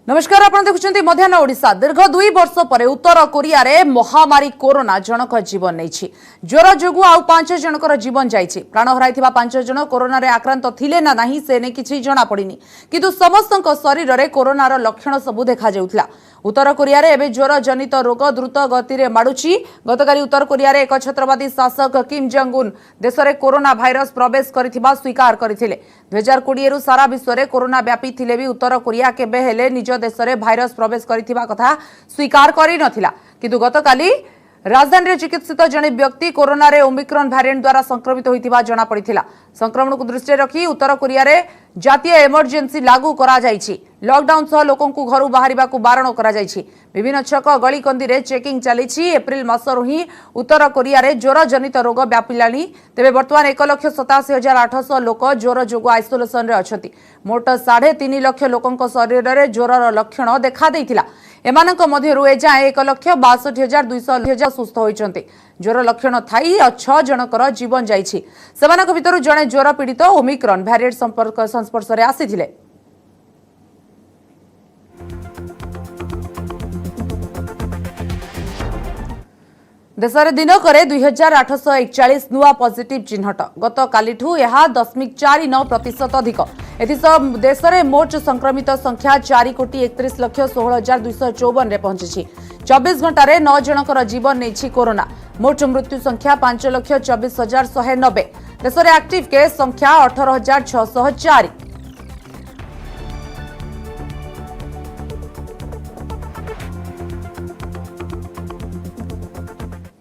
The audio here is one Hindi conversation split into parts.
नमस्कार आपण देखुचंती मध्याह्न ओडिशा दीर्घ 2 वर्ष पर उत्तर कोरिया रे महामारी कोरोना जनक जीवन नहीं ज्वर जोगु आउ 5 जनकर जीवन जाइछि प्राण हराइथिबा 5 जन कोरोना रे आक्रांत थिले ना नहीं से ने किछि जणा पड़िनी किंतु समस्तक शरीर रे कोरोनार लक्षण सबु देखा जाउथला। उत्तर कोरिया रे एबे ज्वर जनित रोग द्रुत गति रे माडुछि। गतकाली उत्तर कोरिया रे एक छत्रवादी शासक किम जंग उन देश रे कोरोना भाइरस प्रवेश करिथिबा स्वीकार करथिले। 2020 रु सारा विश्व रे कोरोना व्यापी थिले भी उत्तर कोरिया केबे हेले निज देश रे भाइरस प्रवेश करिथिबा कथा स्वीकार करि नथिला किंतु गतकाली राजधानी में चिकित्सित जड़े व्यक्ति कोरोना रे ओमिक्रॉन वेरिएंट द्वारा संक्रमित होइथिबा जणा पड़िथिला। संक्रमण को दृष्टि रखी उत्तर कोरिया रे जातीय इमरजेंसी लागू करा जाइछि। लॉकडाउन सह लोकों को घर बाहरिबा को बारण करा जाइछि। विभिन्न छक गली कंदी रे चेकिंग चलीछि। एप्रिल मासरु ही उत्तर कोरिया रे ज्वर जनित रोग व्यापिलानी तेबे वर्तमान 1,87,800 लोक ज्वर जोगु आइसोलेशन रे अछति। मोट 3.5 लाख लोकंक शरीर रे ज्वरर लक्षण देखा देइथिला। एमानक मध्यरु एजाए 1,62,200 सुस्थ होइचंती। ज्वर लक्षण थाई 6 जनकर जीवन जाइछि। सेमानक भितरु जणे ज्वर पीड़ित ओमिक्रॉन वेरिएंट संस्पर्श रे आसीथिले। देशरे दिनक 2,841 नुआ पॉजिटिव चिन्हट गत कालीठू यह 0.49% अधिक। एथिसह देश में मोट संक्रमित संख्या 4,31,16,254 रे पहुंची। 24 घंटे 9 जनकर जीवन नहीं कोरोना। मोट मृत्यु संख्या 5,24,190। देश में एक्टिव केस संख्या 18,604।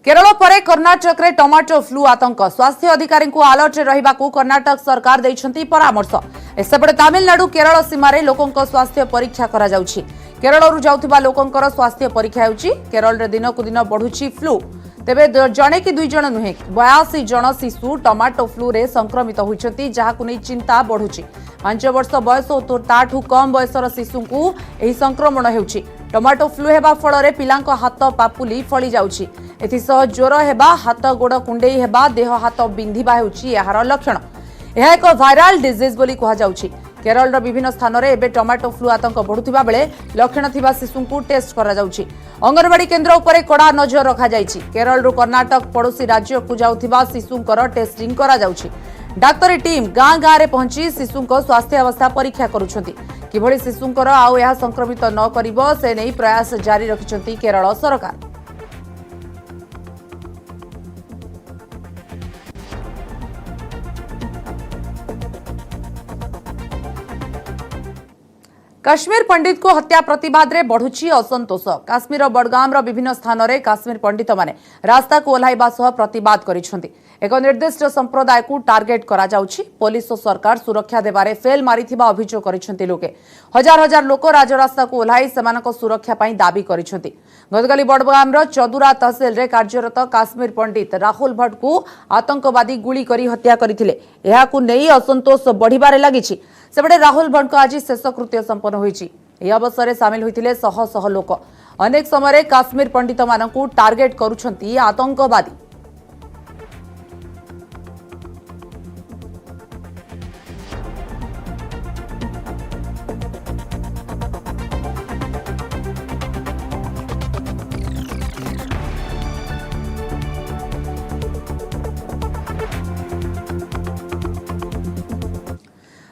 केरल परे कर्नाटक रे टमाटो फ्लू आतंक। स्वास्थ्य अधिकारी को अलर्ट रहिबा को कर्नाटक सरकार दैछंती परामर्श। एसेपटे तमिलनाडु केरल सीमा रे लोकंक स्वास्थ्य परीक्षा करा जाउछि। केरल रु जाउथिबा लोकंकर स्वास्थ्य परीक्षा हेउछि। केरल रे दिन को दिन बढ़ुछि फ्लू। तेबे जणे कि 2 जण नुहे 82 जण शिशु टमाटो फ्लू रे संक्रमित होइछंती जाहाकु नै चिंता बढ़ुछि। 5 वर्ष बयस और ताठू कम बयसर शिशु को एही संक्रमण हेउछि। टमाटो फ्लू हेबा फल रे पिलांक हाथ पापुली फली जाउछि। एथिसह ज्वर हेबा हाथ गोड़ कुंडेई हेबा देह हाथ बिंधिबा हेउछि एहार लक्षण। यह एक वायरल डिजीज बोली कहा जाउछि। केरल रो विभिन्न स्थान रे एबे टमाटो फ्लू आतंक बढ़ुथिबा बेले लक्षण थिबा शिशु को टेस्ट करा जाउछि। अंगनवाड़ी केंद्र उपरे कड़ा नजर रखा जाइछि। केरल रो कर्नाटक पड़ोसी राज्य को जाउथिबा शिशुंकर टेस्टिंग करा जाउछि। डाक्तरी टीम गाँ गाँ रे पहुंची शिशुंक स्वास्थ्य अवस्था परीक्षा करुछंती। किभଳି शिशुंकर आउ यह संक्रमित न करिबो से नै प्रयास जारी रखिछंती केरल सरकार। काश्मीर पंडित को हत्या प्रतिवाद रे बढ़ुछि असंतोष। काश्मीर बडगाम रो विभिन्न स्थान रे काश्मीर पंडित माने रास्ता को ओह्लाइबा सह प्रतिवाद करिछंती। एक निर्दिष्ट संप्रदाय को टार्गेट करा जाउछि। पुलिस और सरकार सुरक्षा देबारे फेल मारिथिबा अभियोग करिछंती लोके। हजार हजार लोक राजरास्ता को ओह्लाई सेमानक सुरक्षा पई दाबी करिछंती। गतकाली बडगाम रो चदुरा तहसील रे कार्यरत काश्मीर पंडित राहुल भट्ट को आतंकवादी गुली करी हत्या करिथिले। एहाकु नेई असंतोष बढ़िबारे लागिछि। सेबडे राहुल भट्ट को आज शेषकृत्य संपन्न होइछि। एही अवसर सामिल होइथिले शह शह लोक। अनेक समय काश्मीर पंडित मानकु टार्गेट करुछंती आतंकवादी।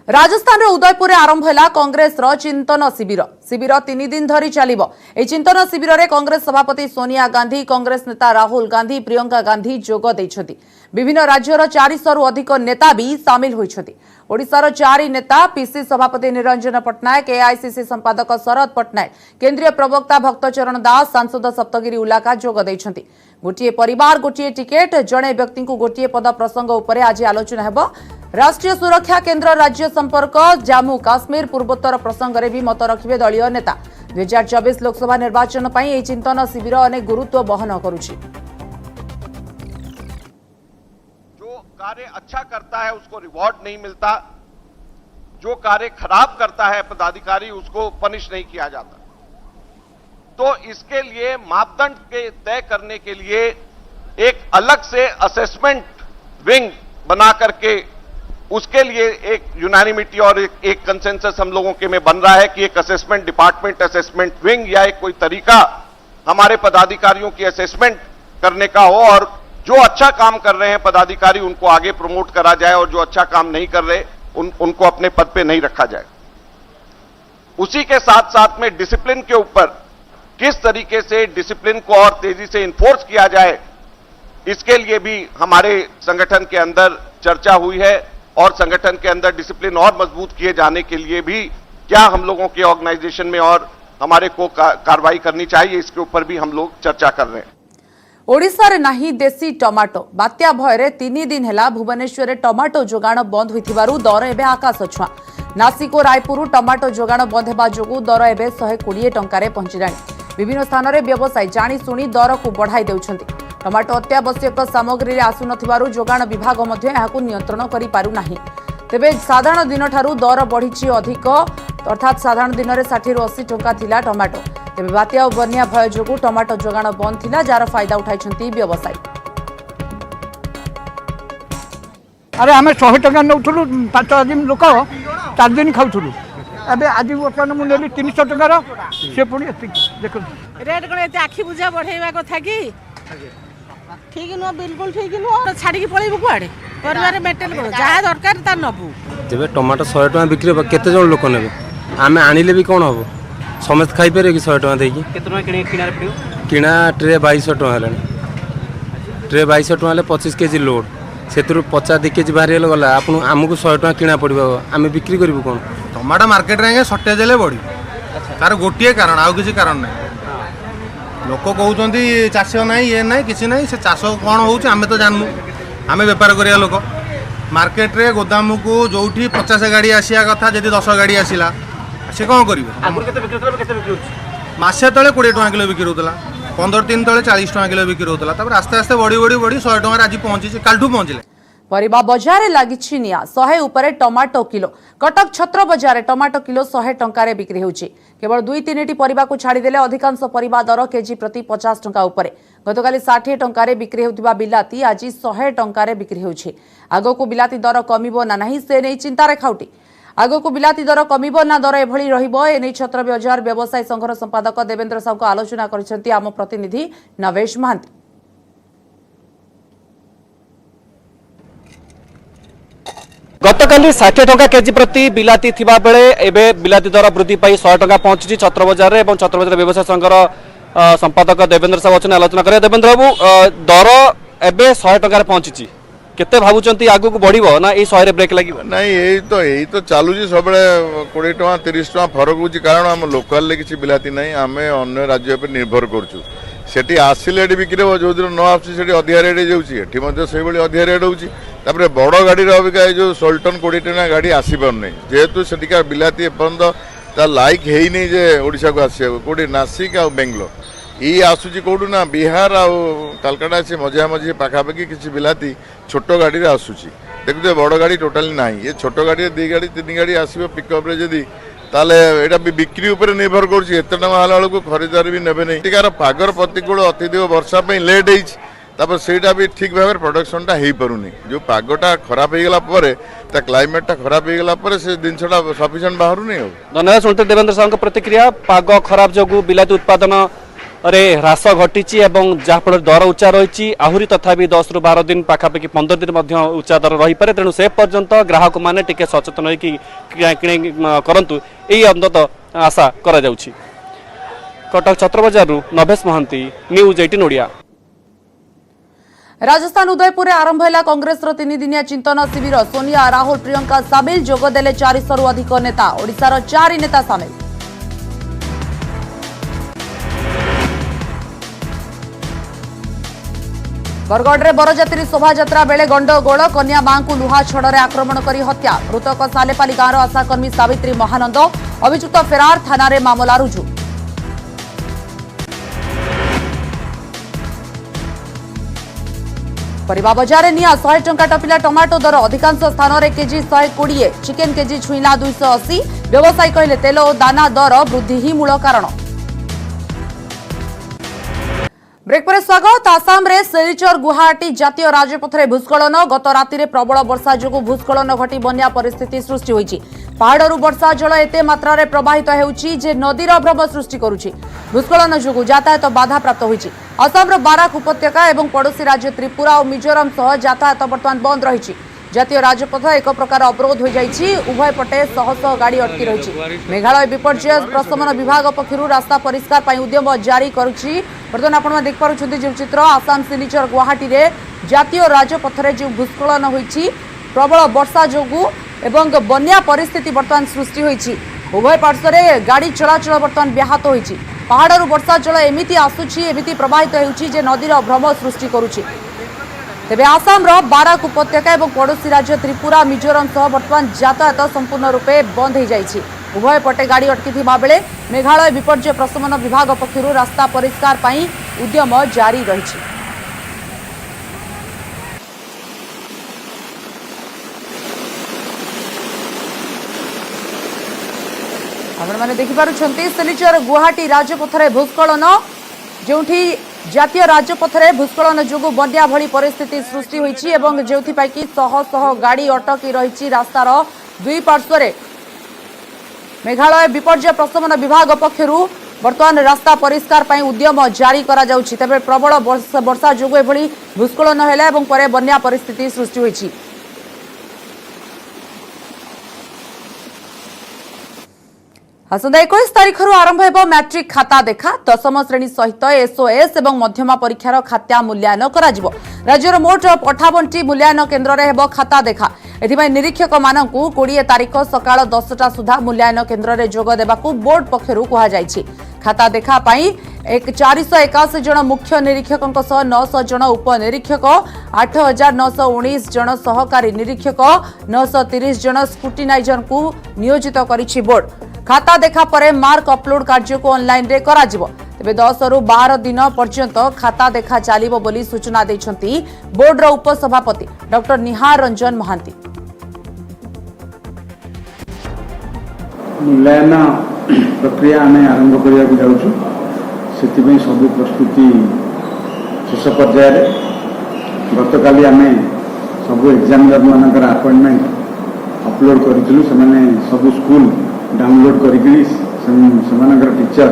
राजस्थान उदयपुर आरंभ है कांग्रेस चिंतन शिविर। शिविर 3 दिन धरी चलिबो। ए चिंतन शिविर रे कांग्रेस सभापति सोनिया गांधी, कांग्रेस नेता राहुल गांधी, प्रियंका गांधी जोग दैछथि। विभिन्न राज्यर 400 रु अधिक नेता भी सामिल होइछथि। ओडिशार 4 नेता पीसी सभापति निरंजन पटनायक, एआईसीसी संपादक शरद पटनायक, केंद्रीय प्रवक्ता भक्तचरण दास, सांसद सप्तगिरी उल्लाका जोग दैछथि। गोटिए परिवार गोटिए टिकेट जणे व्यक्ति को गोटिए पद प्रसंग उपरे आज आलोचना हेबो। राष्ट्रीय सुरक्षा केंद्र, राज्य संपर्क, जम्मू काश्मीर, पूर्वोत्तर प्रसंग रे भी मत रखिबे दलीय नेता। 2024 लोकसभा निर्वाचन पई ए चिंतन शिविर अनेक गुरुत्व बहन करुछि। जो कार्य अच्छा करता है उसको रिवॉर्ड नहीं मिलता, जो कार्य खराब करता है पदाधिकारी उसको पनिश नहीं किया जाता। तो इसके लिए मापदंड के तय करने के लिए एक अलग से असेसमेंट विंग बना करके उसके लिए एक यूनानिमिटी और एक कंसेंसस हम लोगों के में बन रहा है कि एक असेसमेंट डिपार्टमेंट, असेसमेंट विंग या एक कोई तरीका हमारे पदाधिकारियों की असेसमेंट करने का हो और जो अच्छा काम कर रहे हैं पदाधिकारी उनको आगे प्रमोट करा जाए और जो अच्छा काम नहीं कर रहे उनको अपने पद पे नहीं रखा जाए। उसी के साथ साथ में डिसिप्लिन के ऊपर किस तरीके से डिसिप्लिन को और तेजी से इन्फोर्स किया जाए, इसके लिए भी हमारे संगठन के अंदर चर्चा हुई है और संगठन के अंदर डिसिप्लिन और मजबूत किए जाने के लिए भी क्या हम लोगों के ऑर्गेनाइजेशन में और हमारे को कार्रवाई करनी चाहिए, इसके ऊपर भी हम लोग चर्चा कर रहे हैं। ओडिशा रे नाही देसी टमाटो बात्या भयरे 3 दिन हेला भुवनेश्वर रे टमाटो जोगाण बंद होइथिबारु दर एबे आकाश छुआ। नासिक और रायपुर टमाटो जोगाण बंद हेबा जोगु दर एबे 120 टंका रे पहुंचिलाणी। विभिन्न स्थान रे व्यवसायी जानी सुनी दर को बढ़ाई देउछंती। टमाटो अत्यावश्यक सामग्री रे आसु नथिबारु जोगाण विभाग मध्ये एहाकु नियंत्रण करि पारु नाही। तेबे साधारण दिन ठारू दर बढ़िछि अधिक, अर्थात साधारण दिन में 60 ରୁ 80 टंका थिला टमाटो। तेबे बात्या और बन्या भय जोगु टमाटो जोगाण बंद थिला, जार फायदा उठाइछंती व्यवसायी। अरे आम 100 टका नौलु 5 दिन लोक 4 दिन खाऊलु। अबे आज बर्तमान मुझे 300 टकार से पुणी देख रेट कौन एत आखि बुझा बढ़ेवा कथा कि ठीक नुह, बिल्कुल ठीक नुह। छाड़ी पलैबू कुआड़े परिवार मेंटेन कर जहाँ दरकार ता नबू। जब टमाटो 100 टका बिक्री हो केते जन लोक नेबे, आमे आनिले भी कौन हम समस्त खाई पारे कि 100 टका देकी किना ट्रे 2200 टका हेलानी। ट्रे 2200 टका 25 केजी लोड से 50 केजी बाहरी गला आपन आमको 100 टका किना पड़ो, आम बिक्री करूँ कौन। टमाटो मार्केट रे सर्टेज हेले बढ़ी तार गोटे कारण आउ किसी कारण ना। लोक कहते चाष ना ये ना कि ना से चाष कौन हो तो जानू, आम बेपार करिया लोक। मार्केट रे गोदाम को जो 50 गाड़ी आसिया कथा जदि 10 गाड़ी आसला से कौन कर मसे तले 20 टका किलो बिक्री होता, 15 दिन तले 40 टका किलो बिक्री होता, आस्ते आस्ते बढ़ी बढ़ी बढ़ी 100 टका आज पहुंची कालठू पहुंचले। परिबा बजार लागिछि निया 100 उपरे टमाटो किलो। कटक छत्र बजार टमाटो किलो 100 टंका बिक्री होउछि। केवल 2-3 परिबा को छाड़ी देले अधिकांश परिबा दर केजी प्रति 50 टंका उपरे। गतकाली 60 टंका बिक्री होउथिबा बिलाती आज 100 टंका बिक्री होउछि। आगो को बिलाती दर कमिबो ना नहीं से नै चिंता रे खाउटी। आगो को बिलाती दर कमिबो ना दर एभଳି रहिबो ए नै छत्र बजार व्यवसाय संघर संपादक देवेंद्र साहू को आलोचना करिसेंती आम प्रतिनिधि नवेश महांती। गतकाली 60 टंका केजी प्रति बिलाती थिबा बेले एबे बिलाती दर वृद्धि पाई 100 टंका पहुंची छत्र बजार रे एवं छत्र बजार व्यवसाय संघर संपादक देवेंद्र साहू अच्छा आलोचना करे। देवेंद्र बाबू दर एबे 100 टंका पहुंची केते भाबुचंती आगु को बढ़िबो ना ए 100 रे ब्रेक लागिबो? नहीं यही तो चालू जी सब 20 टका 30 टका फरक होची, कारण हम लोकल ले किसी बिलाती नहीं, आमे अन्य राज्य पे निर्भर करछु। सेठी आसिले बिक्री हो जो दिन न आसी सेठी अधिका रेट जाउची, एठी मध्ये सेही बळी अधिका रेट होउची। तापरे बड़ गाड़ी रे अबिका जो सोल्टन 20 टका गाड़ी आसी पर नहीं, जेहेतु सेठिका बिलाती एपर्यंत ता लाइक हेई नहीं जे ओडिशा को आसिया कोडी नासिक आ बेंगलोर ई आसुची कोडू ना बिहार आ कलकत्ता से मझा मझी पाखापाखि किसी बिलाती छोट गाड़ी रे आसुची। देखते बड़ गाड़ी टोटाली ना, ये छोट गाड़ी 2 गाड़ी 3 गाड़ी आसो पिकअप रे जदि ताले एटा भी बिक्री ऊपर निर्भर करुच्ची। एत टका हाला बेलू खरीदार भी नेबे नहीं। टिकार पागर प्रतिकूल अत्यधिक वर्षा लेट होता सेटा भी ठीक भाव प्रोडक्शन टा हो पारुनी। जो पागटा खराब हो गला ता क्लाइमेट टा खराब हो गला से जिनसा सफिशिएंट बाहर नहीं। धन्यवाद सुनते देवेंद्र साहू प्रतिक्रिया। पाग खराब जो बिलाती उत्पादन रे ह्रास घटी जहाँफल दर उच्चा रही आहरी तथापि 10 ରୁ 12 दिन पाखापाखि 15 दिन उच्चा दर रही पारे। तेणु से पर्यंत ग्राहक मैंने टिके सचेतन होगी किणी करंतु यही अंतत आशा करा जाउछि। कटक छत्र बजार नवेश महांती, न्यूज 18 ओडिया। राजस्थान उदयपुर आरंभ है कांग्रेस 3 दिनिया चिंतन शिविर। सोनिया, राहुल, प्रियंका सामिल, जोगदेले 400 रु अधिक नेता। ओडिशार 4 नेता सामिल। बरगढ़ बरजात्री शोभायात्रा बेले गंडगोल। कन्या मां को लुहा छड़े आक्रमण कर हत्या। मृतक सालेपाली गांव आशाकर्मी सावित्री महानंद। अभियुक्त फेरार, थाना रे मामला रुजु। परिबा बजार निया 100 टंका टपिला टमाटो दर। अधिकांश स्थान में केजी 120। Chicken KG छुईला 280। व्यवसायी कहले तेल और दाना दर वृद्धि ही मूल कारण। ब्रेक पर स्वागत। आसाम रे सिलचर गुवाहाटी जातीय राजपथरे भूस्खलन गत राति प्रबल वर्षा जो भूस्खलन घटी बन्या परिस्थिति सृष्टि होईछि। पहाड़रू वर्षा जल एते मात्रा प्रवाहित हेउछि जे नदीर भ्रम सृष्टि करुछि। भूस्खलन जो यातायात बाधा प्राप्त होईछि। आसाम बाराक उपत्यका और पड़ोशी राज्य त्रिपुरा और मिजोरम सह यातायात बर्तमान बंद रही। जातीय राजपथ एक प्रकार अवरोध हो जाइछि। उभय पटे शह शह गाड़ी अटकी रही। मेघालय विपर्यय प्रशमन विभाग पक्षरु रास्ता परिष्कार पई उद्यम जारी करुछि। बर्तमान आपण देख पारुछन्ती जो चित्र आसाम सिलचर गुवाहाटी रे जातीय राजपथ रे जो भूस्खलन होईछि प्रबल वर्षा जोगु एवं बन्या परिस्थिति बर्तमान सृष्टि होईछि। उभय पार्श्व रे गाड़ी चलाचल बर्तमान व्याहत होईछि। पहाड़रू वर्षा जल एमिति आसुछि एमिति प्रवाहित हेउछि जे नदीर भ्रम सृष्टि करुछि। तेबे आसाम बाराक उपत्यका और पड़ोशी राज्य त्रिपुरा मिजोरम सह बर्तमान यातायात संपूर्ण रूपे बंद हो जाइछि। उभय पटे गाड़ी अटकी बेले मेघालय विपर्यय प्रशमन विभाग पक्षरु रास्ता परिष्कार पई उद्यम जारी रही। आपने देखिपुंट सिलचर गुवाहाटी राजपथरे भूस्खलन जोठी जातीय राजपथरे भूस्खलन जोगु बन्या भली परिस्थिति सृष्टि होईछि एवं जोथिपाई कि शह शह गाड़ी अटकी रही। रास्तार दुई पार्श्व मेघालय विपर्यय प्रशमन विभाग पक्षरु बर्तमान रास्ता परिष्कार पई उद्यम जारी करा जाउछि। तबे प्रबल वर्षा जोगु एभली भूस्खलन हैला एवं परे बन्या परिस्थिति सृष्टि होईछि। आसंता 21 तारीख आरंभ हो मैट्रिक खाता देखा। दशम श्रेणी सहित एसओएस और मध्यमा परीक्षार खाता मूल्यांकन करा। राज्यर मोट 58टी मूल्यांकन केन्द्र में हेब खाता देखा। एथिपाई निरीक्षक मानकु 20 तारीख सकाळ 10टा सुधा मूल्यांकन केन्द्र में जोग देबाकू बोर्ड पक्षरु कहा जायछि। खाता देखा पाई 481 जन मुख्य निरीक्षकों सह 900 जन उपनिरीक्षक 8919 जन सहकारी निरीक्षक 930 जन स्क्रूटिनाइजर को नियोजित करिछि बोर्ड। खाता देखा परे मार्क अपलोड कार्य को ऑनलाइन रे करा जिवो। तबे 10 रु 12 दिन पर्यंत खाता देखा चलिबो बोली सूचना दैछंती बोर्ड रो उपसभापति डॉक्टर निहार रंजन महांती। मूल्यांकन प्रक्रिया आमे आरंभ करिया जाउछु। सेतिबे सब प्रस्तुति शेष पर्याय रे गतकाली आमे सब एग्जामिनर मानकर अपॉइंटमेंट अपलोड करिथिलु। सेमाने सब स्कूल डाउनलोड करिकरी सेमानकर टीचर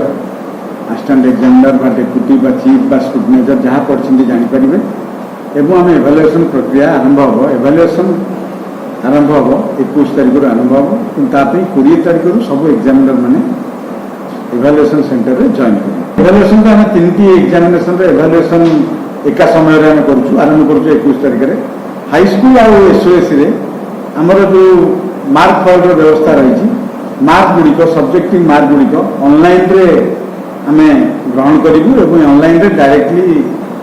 असिस्टेंट एग्जामिनर बा डेप्यूटी बा चीफ बा स्क्रूटिनाइजर जहाँ पढ़ते जानीपारे। एवं आम एभालुएसन प्रक्रिया आरंभ हम। एभालुएसन आरंभ हम 21 तारीख आरंभ हम कि 20 तारीख सब एग्जामिनर मैंने एभालुएसन सेंटर में जॉइन कर। एभालुएसन आम 3टी एग्जामिनेशन एभालुएसन एका समय आरंभ कर 21 तारीख में हाईस्कूल और एसओएस आमर जो मार्क फाइल व्यवस्था रही। मार्क गुड़िक सब्जेक्टिव मार्क गुड़िक ऑनलाइन रे आमे ग्रहण करूँ। ऑनलाइन रे डायरेक्टली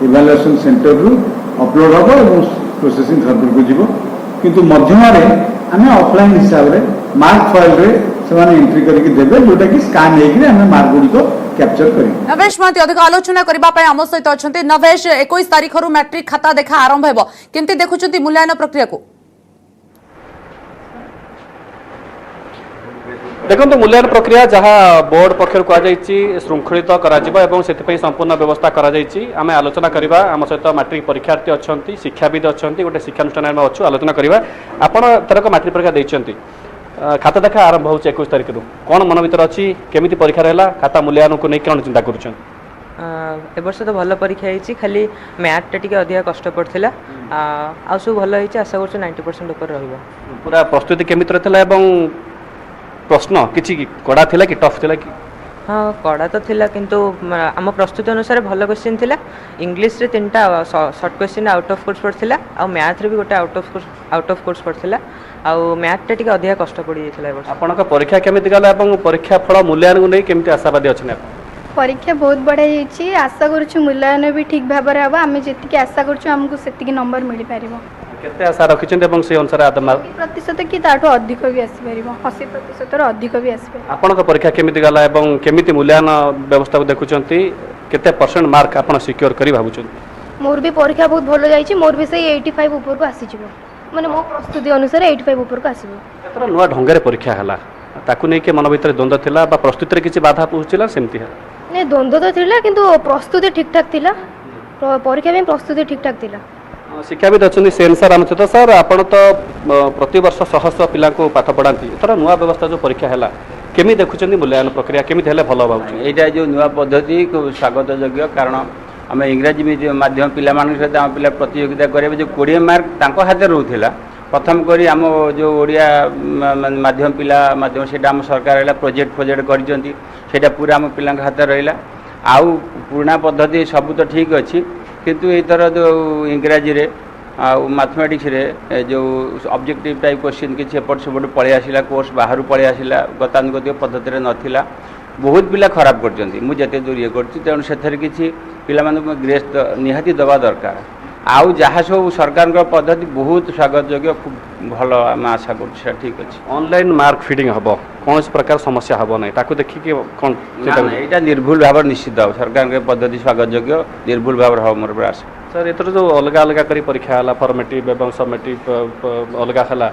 इवैल्यूएशन सेंटर रु अपलोड हम और प्रोसेसिंग सर्वर को जीव। किंतु मध्यम आम ऑफलाइन हिसाब रे मार्क फाइल रे से एंट्री करके देबे जोटा कि स्कैन होकर आम मार्क गुड़िक कैप्चर करें। नवेश महंती अधिक आलोचना करने आम सहित अच्छा। नवेश 21 तारीख मैट्रिक खाता देखा आरंभ हो केमती देखुंत मूल्यांकन प्रक्रिया को? देखो मूल्यांकन प्रक्रिया जहाँ बोर्ड पक्षर कहुई श्रृंखलित कर संपूर्ण व्यवस्था आम आलोचना करवा। आम सहित मैट्रिक परीक्षार्थी अच्छा शिक्षाविद अच्छा गोटे शिक्षानुष्ठान में अच्छु आलोचना करवा। आपड़ तरक मैट्रिक परीक्षा देते खाता देखा आरंभ हो 21 तारीख कौन मन भर अच्छी केमी परीक्षा रहा खाता मूल्यांकन को नहीं कौन चिंता कर? वर्ष तो भल परीक्षा होती खाली मैथ टे अधिक कष्ट पड़ता आ सब भल आशा कर 90% ऊपर रहा। पूरा प्रस्तुति केमी रहा प्रश्न किसी कड़ा थिला कि टफ थिला कि? हाँ कड़ा तो थिला किंतु आम प्रस्तुति अनुसार भल क्वेश्चन थिला। इंग्लिश रे 3टा short question out of course पड़ता आ मैथ रे भी गोटे आउट ऑफ कोर्स पड़ता आ मैथ टे टिके अधिक कष्ट पड़ जाता। आपनका परीक्षा केमिति गला एवं परीक्षा फल मूल्यांकन को नहीं केमिति आशावादी अछि? परीक्षा बहुत बढ़िया होती। आशा करूँ मूल्यांकन भी ठीक भाव में हम। आम जी आशा करूँ से नंबर मिल पार। केते आशा रखिछन्ते एवं से अनुसार आदम 80% कि ताठो अधिक भी आसी परिबो। 80% रो अधिक भी आसी परिबो। आपनका परीक्षा केमिति गला एवं केमिति मूल्यांकन व्यवस्था को देखुछन्ती केते परसेंट मार्क आपण सिक्योर करी भाबुछन? मोर भी परीक्षा बहुत भलो जाईची। मोर भी सही 85 ऊपर को आसी जिवो। माने मो प्रस्तुति अनुसार 85 ऊपर को आसीबो। एतरा नुवा ढंगरे परीक्षा हला ताकू नै के मन भीतर द्वंद्व थिला बा प्रस्तुति रे किछि बाधा पहुँचला सेमति है? नहीं द्वंद्व तो थिला किंतु प्रस्तुति ठीक ठाक थिला। परीक्षा में प्रस्तुति ठीक ठाक थिला। शिक्षाविद अच्छा सेन सर आम सहित सर आपण तो प्रति वर्ष शह शह पिला पाठ पढ़ाती एथर नुआ व्यवस्था जो परीक्षा है केमी देखुं मूल्यांकन प्रक्रिया केमी भल भाव यहाँ जो नुआ पद्धति स्वागत योग्य कारण आम इंग्राजी माध्यम पिला सहित आम पिला प्रतियोगिता करेंगे जो 20 मार्क हाथ रोला प्रथम करी आम जो ओडिया माध्यम पिला माध्यम से आम सरकार प्रोजेक्ट कर पूरा आम पिला हाथ रहा आउ पुराना पद्धति सब तो ठीक अच्छी किंतु एथर जो इंग्राजी रे मैथमेटिक्स रे जो ऑब्जेक्टिव टाइप क्वेश्चन किसी एपट सेपट पलि आसला कोर्स बाहर पलि आसला गतानुगतिक पद्धति नाला बहुत पिला खराब करते दूर ये तेणु से किसी पिला ग्रेस निहाती दवा दरकार आउ जहाँ सब सरकार पद्धति बहुत स्वागत योग्य खूब भल आम आशा कर ठीक अच्छे ऑनलाइन मार्क फीडिंग हम कौन प्रकार समस्या हम ना ताकू देखिए कौन यहाँ निर्भुल भाव निश्चित सरकार पद्धति स्वागत योग्य निर्भुल भाव हम मोर प्रयास सर एथर जो अलग अलग कर परीक्षा है फॉर्मेटिव एवं सबमेटिव अलग है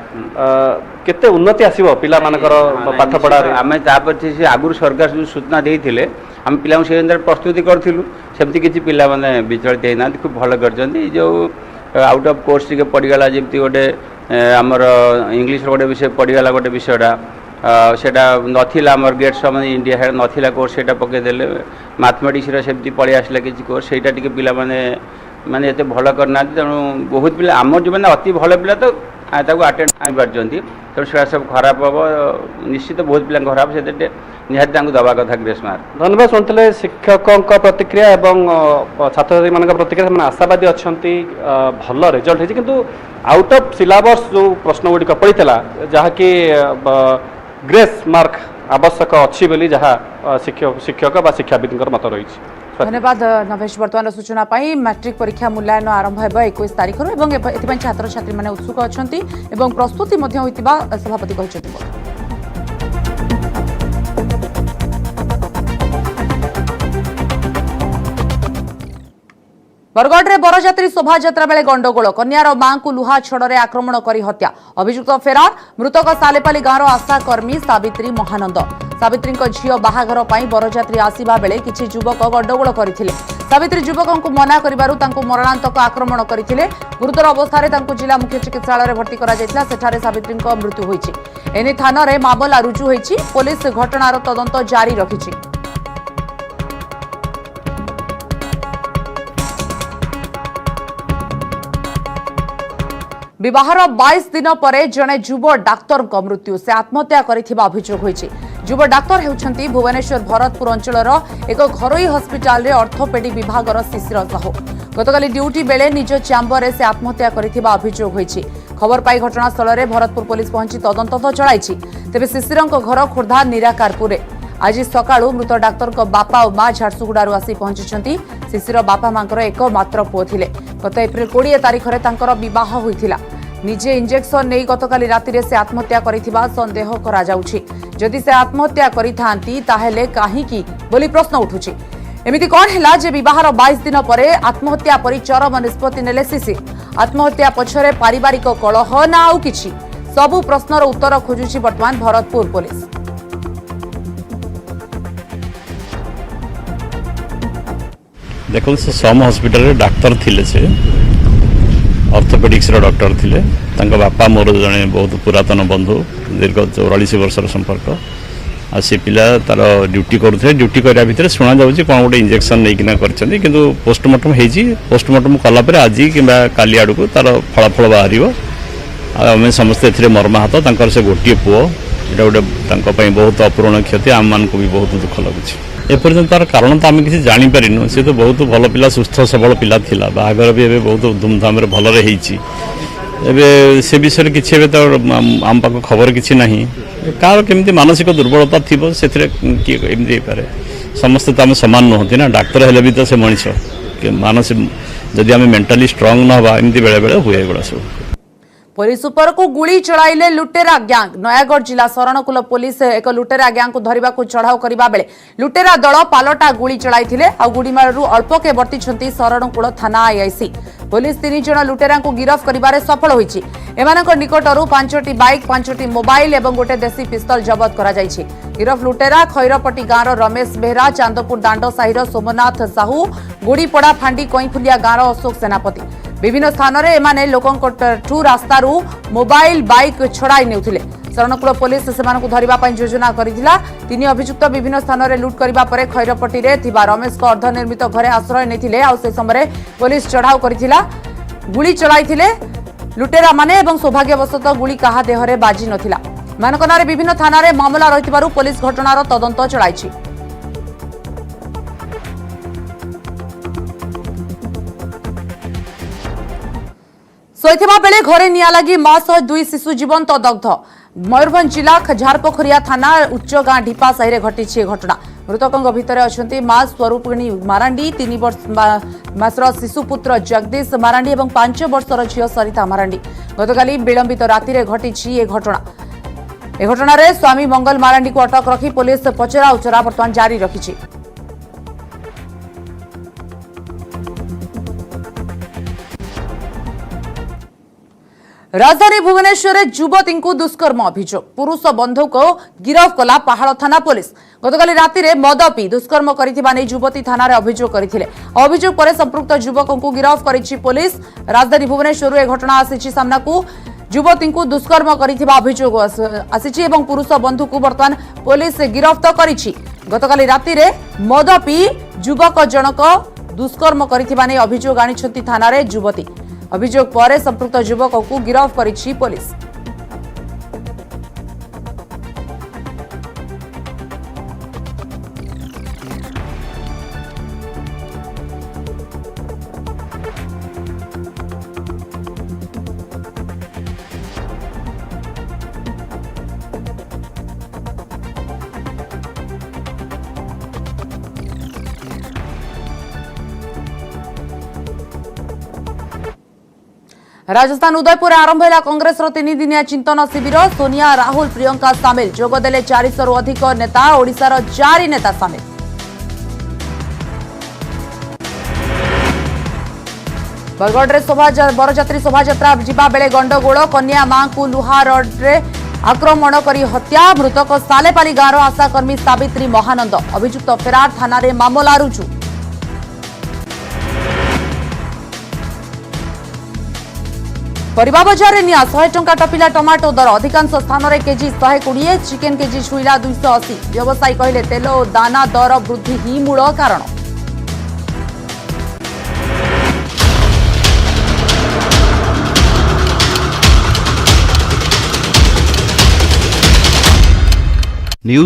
केते उन्नति आसीबो पिला मानकर पाठ पढ़ा आम तापर आगुरी सरकार जो सूचना देते आम पिला से प्रस्तुति करूँ सेमती किसी पिला माने विचलित होना खूब भल कर जो आउट ऑफ कोर्स टी पड़गला जमी गोटे आमर इंग्लीश गोटे विषय पड़गला गोटे विषयटा सेटा नथिला आमर गेट समय इंडिया है नथिला कोर्स सेटा पकईदे मैथमेटिक्स सेमती पलि आसला किसी कोर्स सेटा टी पिला माने एत भल करना तेणु बहुत पिला आम जो मैंने अति भल पिला तो आटेड पार्टी तेणु से सब खराब हम निश्चित बहुत पिला खराब से निहाती दवा कथा ग्रेस मार्क धन्यवाद शुणुते शिक्षकों प्रतिक्रिया एवं छात्र छात्री मान प्रतिक्रिया से आशावादी अच्छा भल रिजल्ट होती किंतु आउट ऑफ सिलेबस जो प्रश्न गुड़िक पड़ता जहाँकि ग्रेस मार्क आवश्यक अच्छी बोली जहाँ शिक्षक व शिक्षाविद मत रही। धन्यवाद नवेश वर्तमान सूचना पाई मैट्रिक परीक्षा मूल्यांकन आरंभ हो 21 तारिख एवं छात्र छात्री मैंने उत्सुक अच्छा प्रस्तुति सभापति कहते बरगढ़ में बरजात्री शोभायात्रा बेले गंडगोल कन्यार मां को लुहा छड़े आक्रमण कर हत्या अभियुक्त फेरार मृतक सालेपाली गांव आशाकर्मी सावित्री महानंद सावित्री झील बाहाघर बरजात्री आसवा बेले किछि युवक गंडगोल करथिले सावित्री युवकों को मना करिबारु तांको मरणांतक आक्रमण करथिले गुरुतर अवस्था तांको जिला मुख्य चिकित्सालय भर्ती करा जायतिला सेठारे सावित्री मृत्यु होईछि एने थाना मामला रुजु होईछि पुलिस घटनार तदंत जारी रखिछि। विवाहर 22 दिन पर जड़े युव डाक्तर मृत्यु से आत्महत्या करिथिबा अभियोग होईछि। युव डाक्तर हेउछंती भुवनेश्वर भरतपुर अंचलर एक घरोई हस्पिटाल रे ऑर्थोपेडिक विभागर शिशिर साहू गतकाली ड्यूटी बेले निज चैम्बर से आत्महत्या करिथिबा अभियोग होईछि। खबर पाई घटनास्थल में भरतपुर पुलिस पहुंची तदंत चलाइछि। तेबे शिशिरଙ୍କ घर खोर्धा निराकारपुरे आज सकाळु मृत डाक्तर बापा और मां झारसुगुड़ारू आसी पहुंची। शिशिर बापा मांकर एकमात्र पुओ थिले। गत एप्रिल 20 तारिख में तांकर विवाह होइथिला। निजे इंजेक्शन नहीं गतकाली राति से आत्महत्या करिथिबा संदेह करा जाउछि। जदि से आत्महत्या करिथांती ताहेले काहीकि बोली प्रश्न उठुछि। एमिति कोन हैला जे विवाहर 22 दिन पर आत्महत्या परि चरम निष्पत्ति नेले शिशिर। आत्महत्या पछरे पारिवारिक कलह ना आउ किछि सबु प्रश्नर उत्तर खोजुछि वर्तमान भरतपुर पुलिस। देखो से सम हॉस्पिटल डाक्तर थिले से ऑर्थोपेडिक्स डॉक्टर थिले तांका बापा मोर जने बहुत पुरातन बंधु दीर्घ 44 वर्षर संपर्क आ से पिला तार ड्यूटी करुथे ड्यूटी करिया भितर सुना जाउची कोन गोटे इंजेक्शन नै किना करछन्ती किंतु पोस्टमार्टम हेजी पोस्टमार्टम कला पर आज किबा काली आडू को तार फलाफल बाहरिबो आ हम समस्त एथिरे मर्माहत तांकर से गोटिए पुओ एटा गोटे तांका पई बहुत अपूर्ण क्षति आम मान को भी बहुत दुख लागुची। एपर्यंत तार कारण तो आम किसी जानी परिनु से तो बहुत भल पिला सुस्थ सबल पिला थिला बाहागर भी एबे बहुत धूमधाम रे भल रे हेची एबे से विषय किछि एबे तो आम पाक खबर किछि नाही कार केमती मानसिक दुर्बलता थिबो सेथरे कि एमदी पारे समस्त तो आम समान नहति ना डाक्टर हेले भी तो से मनिष के मानसिक जदि आम मेंटली स्ट्रांग न हबा एमदी बेले बेले हुए गुडा सब। पुलिस उपर को गुली चलाइले लुटेरा गैंग। नयागढ़ जिला शरणकुल पुलिस एक लुटेरा गैंग को धरिबा को चढ़ाऊ करबा बेले लुटेरा दल पालटा गुली चलाइथिले आ गुड़ीमारू अल्पके वर्तिछंती शरणकुल थाना आईआईसी। पुलिस 3 जण लुटेरा को गिरफ्त करिबारे सफल होईछि। एमानक निकटरू 5टी बाइक 5टी मोबाइल एवं गोटे देसी पिस्तल जबत करा जायछि। गिरफ लुटेरा खैरपटी गाँव रमेश बेहरा, चांदपुर दांड साहिर सोमनाथ साहू, गुड़ीपड़ा फांडी कईफुलिया गाँव अशोक सेनापति। विभिन्न स्थान में एमाने लोकंठू रास्तारू मोबाइल बाइक छड़ाई नेउथिले। शरणकुल पुलिस सेमानकु धरिबा पई योजना करिथिला। 3 अभियुक्त विभिन्न स्थान में लुट करिबा परे खैरपटी रे थिबा रमेश को अर्धनिर्मित घरे आश्रय नेथिले। आ से समय पुलिस चढ़ाऊ करिथिला, गुली चलाइथिले लुटेरा माने एवं सौभाग्यवशत गुली काहा देहरे बाजी नथिला। मानक नारे विभिन्न थाना रे मामला रहितबारु पुलिस घटनार तदंत चलाइछि। शोइथिबा बेले घरे निया लागि मां सह 2 शिशु जीवंत दग्ध। मयूरभंज जिला झारपोखरिया थाना उच्चगां ढिपा साहिरे घटिछि घटना। मृतकଙ୍କ भितर अछंती मां स्वरूपिणी मारांडी, 3 मासर शिशुपुत्र जगदीश मारांडी एवं 5 वर्षर झियो सरिता मारांडी। गतकाली विलंबित राति घटिछि ए घटना। ए घटना स्वामी मंगल मारांडी को अटक रखी पुलिस पचरा उचरा बर्तमान जारी रखिछि। राजधानी भुवनेश्वर युवती को दुष्कर्म अभियोग। पुरुष बंधु को गिरफ्त कला पहाड़ थाना पुलिस। गतकाली राति रे मद पी दुष्कर्म करिथिबा नै युवती थाना रे अभियोग करथिले। अभियोग पर संपृक्त युवकों को गिरफ्त करिछि पुलिस। राजधानी भुवनेश्वर ए घटना आसीछि सामना को। युवती को दुष्कर्म करिथिबा अभियोग आसीछि एवं पुरुष बंधु को वर्तमान पुलिस गिरफ्त करिछि। गतकाली राति रे मद पी युवक जनक दुष्कर्म करिथिबा नै अभियोग आनिछंती थाना रे युवती। अभियोग पर संपृक्त युवक को गिरफ्त करिछि पुलिस। राजस्थान उदयपुर आरंभ है कांग्रेस 3 दिनिया चिंतन शिविर। सोनिया, राहुल, प्रियंका सामिल। जोगदेले 400 अधिक नेता। ओडिशार 4 नेता सामिल। बरगढ़ रे बरजात्री शोभायात्रा जिबा बेले गंडगोल। कन्या मां को लुहा रड रे आक्रमण करी हत्या। मृतक सालेपाली गाँव आशाकर्मी सावित्री महानंद। अभियुक्त फेरार। थाना रे मामला रुजु। परिबा बजार रे निया 100 टंका टपिला टमाटो दर। अधिकांश स्थान रे केजी 120। Chicken KG छुईला 280। व्यवसायी कहले तेल और दाना दर वृद्धि ही मूल कारण। न्यूज